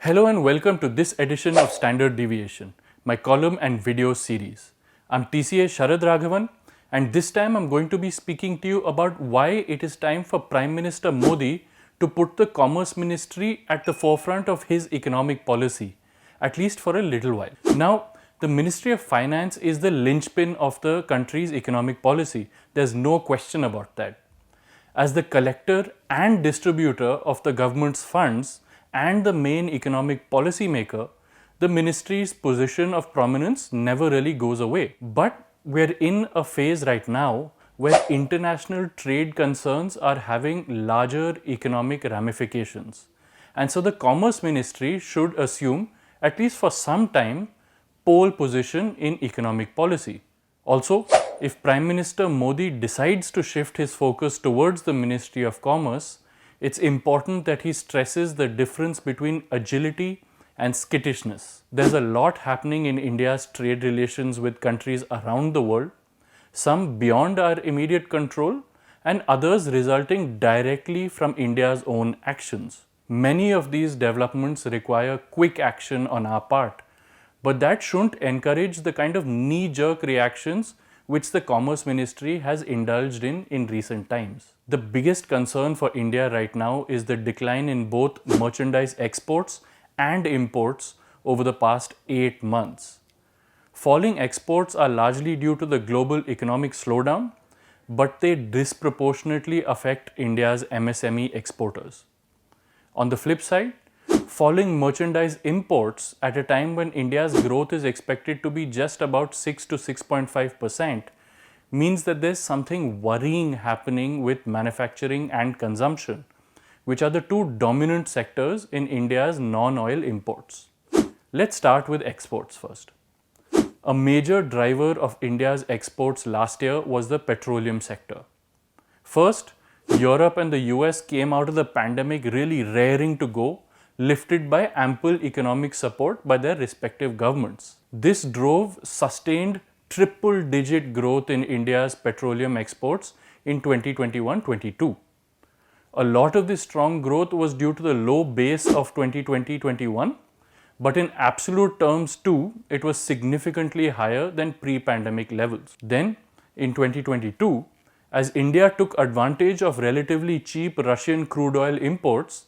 Hello and welcome to this edition of Standard Deviation, my column and video series. I'm TCA Sharad Raghavan, and this time I'm going to be speaking to you about why it is time for Prime Minister Modi to put the Commerce Ministry at the forefront of his economic policy, at least for a little while. Now, the Ministry of Finance is the linchpin of the country's economic policy. There's no question about that. As the collector and distributor of the government's funds and the main economic policy maker, the ministry's position of prominence never really goes away. But we're in a phase right now where international trade concerns are having larger economic ramifications. And so the Commerce Ministry should assume, at least for some time, pole position in economic policy. Also, if Prime Minister Modi decides to shift his focus towards the Ministry of Commerce, it's important that he stresses the difference between agility and skittishness. There's a lot happening in India's trade relations with countries around the world, some beyond our immediate control and others resulting directly from India's own actions. Many of these developments require quick action on our part, but that shouldn't encourage the kind of knee-jerk reactions which the Commerce Ministry has indulged in recent times. The biggest concern for India right now is the decline in both merchandise exports and imports over the past 8 months. Falling exports are largely due to the global economic slowdown, but they disproportionately affect India's MSME exporters. On the flip side, falling merchandise imports at a time when India's growth is expected to be just about 6 to 6.5% means that there's something worrying happening with manufacturing and consumption, which are the two dominant sectors in India's non-oil imports. Let's start with exports first. A major driver of India's exports last year was the petroleum sector. First, Europe and the US came out of the pandemic really raring to go, lifted by ample economic support by their respective governments. This drove sustained triple-digit growth in India's petroleum exports in 2021-22. A lot of this strong growth was due to the low base of 2020-21, but in absolute terms too, it was significantly higher than pre-pandemic levels. Then, in 2022, as India took advantage of relatively cheap Russian crude oil imports,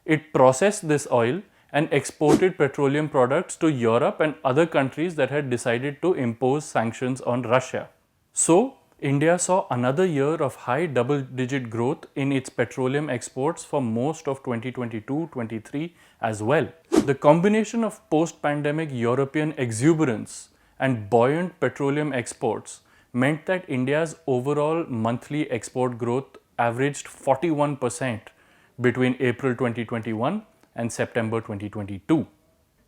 it processed this oil and exported petroleum products to Europe and other countries that had decided to impose sanctions on Russia. So, India saw another year of high double-digit growth in its petroleum exports for most of 2022-23 as well. The combination of post-pandemic European exuberance and buoyant petroleum exports meant that India's overall monthly export growth averaged 41% between April 2021 and September 2022.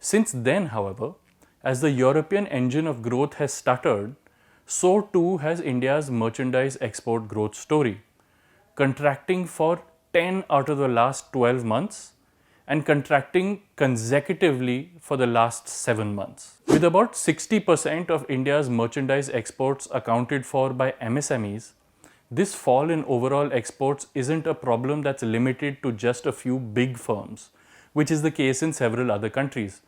Since then, however, as the European engine of growth has stuttered, so too has India's merchandise export growth story, contracting for 10 out of the last 12 months and contracting consecutively for the last 7 months. With about 60% of India's merchandise exports accounted for by MSMEs, this fall in overall exports isn't a problem that's limited to just a few big firms, which is the case in several other countries.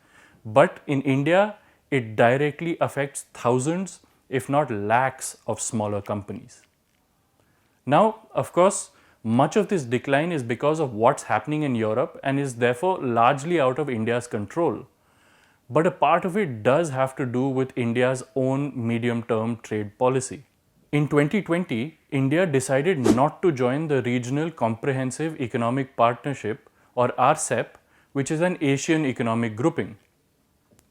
But in India, it directly affects thousands, if not lakhs, of smaller companies. Now, of course, much of this decline is because of what's happening in Europe and is therefore largely out of India's control. But a part of it does have to do with India's own medium-term trade policy. In 2020, India decided not to join the Regional Comprehensive Economic Partnership, or RCEP, which is an Asian economic grouping.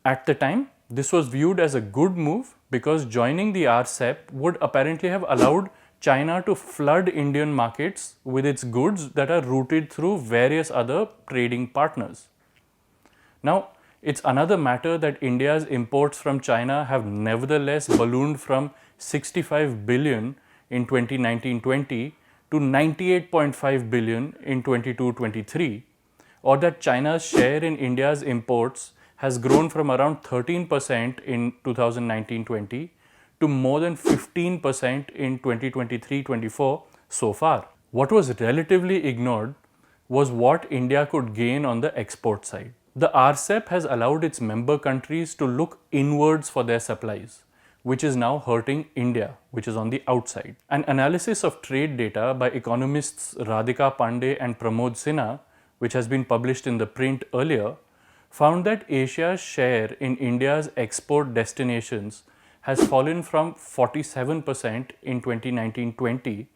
At the time, this was viewed as a good move because joining the RCEP would apparently have allowed China to flood Indian markets with its goods that are routed through various other trading partners. Now, it's another matter that India's imports from China have nevertheless ballooned from 65 billion in 2019-20 to 98.5 billion in 22-23, or that China's share in India's imports has grown from around 13% in 2019-20 to more than 15% in 2023-24 so far. What was relatively ignored was what India could gain on the export side. The RCEP has allowed its member countries to look inwards for their supplies, which is now hurting India, which is on the outside. An analysis of trade data by economists Radhika Pandey and Pramod Sinha, which has been published in the print earlier, found that Asia's share in India's export destinations has fallen from 47% in 2019-20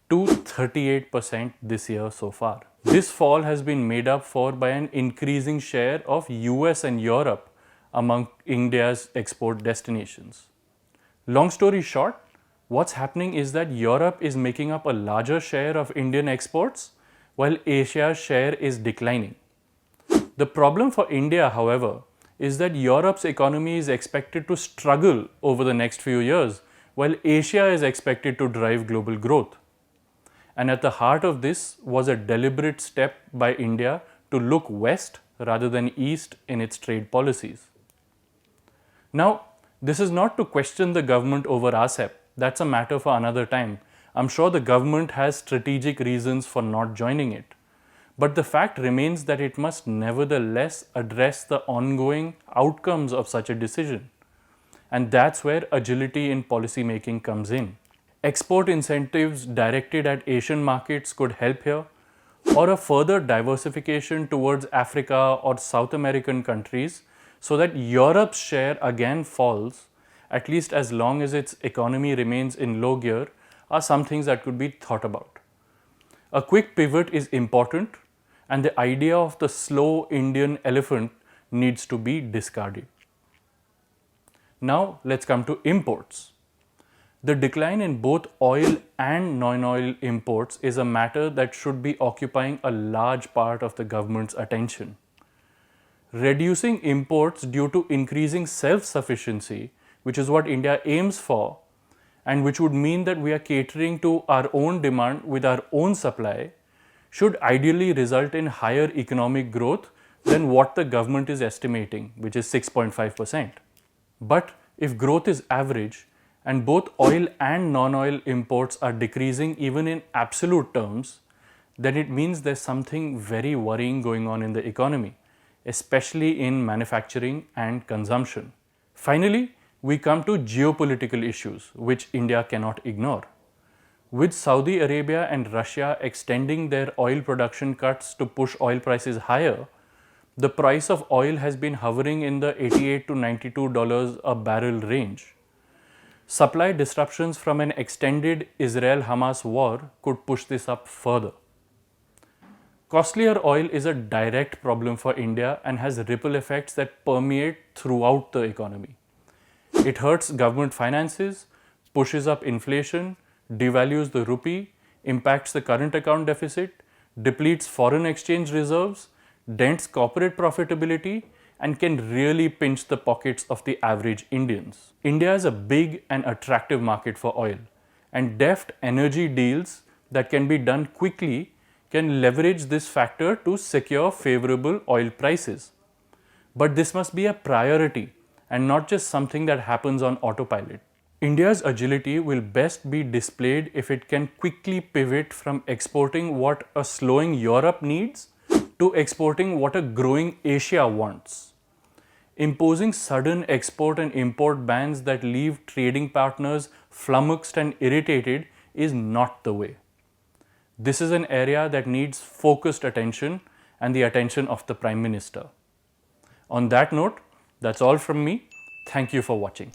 to 38% this year so far. This fall has been made up for by an increasing share of US and Europe among India's export destinations. Long story short, what's happening is that Europe is making up a larger share of Indian exports while Asia's share is declining. The problem for India, however, is that Europe's economy is expected to struggle over the next few years while Asia is expected to drive global growth. And at the heart of this was a deliberate step by India to look west rather than east in its trade policies. Now, this is not to question the government over RCEP. That's a matter for another time. I'm sure the government has strategic reasons for not joining it. But the fact remains that it must nevertheless address the ongoing outcomes of such a decision. And that's where agility in policy making comes in. Export incentives directed at Asian markets could help here, or a further diversification towards Africa or South American countries so that Europe's share again falls, at least as long as its economy remains in low gear, are some things that could be thought about. A quick pivot is important, and the idea of the slow Indian elephant needs to be discarded. Now let's come to imports. The decline in both oil and non-oil imports is a matter that should be occupying a large part of the government's attention. Reducing imports due to increasing self-sufficiency, which is what India aims for, and which would mean that we are catering to our own demand with our own supply, should ideally result in higher economic growth than what the government is estimating, which is 6.5%. But if growth is average and both oil and non-oil imports are decreasing even in absolute terms, then it means there's something very worrying going on in the economy, especially in manufacturing and consumption. Finally, we come to geopolitical issues, which India cannot ignore. With Saudi Arabia and Russia extending their oil production cuts to push oil prices higher, the price of oil has been hovering in the $88 to $92 a barrel range. Supply disruptions from an extended Israel-Hamas war could push this up further. Costlier oil is a direct problem for India and has ripple effects that permeate throughout the economy. It hurts government finances, pushes up inflation, devalues the rupee, impacts the current account deficit, depletes foreign exchange reserves, dents corporate profitability, and can really pinch the pockets of the average Indians. India is a big and attractive market for oil, and deft energy deals that can be done quickly can leverage this factor to secure favorable oil prices. But this must be a priority and not just something that happens on autopilot. India's agility will best be displayed if it can quickly pivot from exporting what a slowing Europe needs to exporting what a growing Asia wants. Imposing sudden export and import bans that leave trading partners flummoxed and irritated is not the way. This is an area that needs focused attention and the attention of the Prime Minister. On that note, that's all from me. Thank you for watching.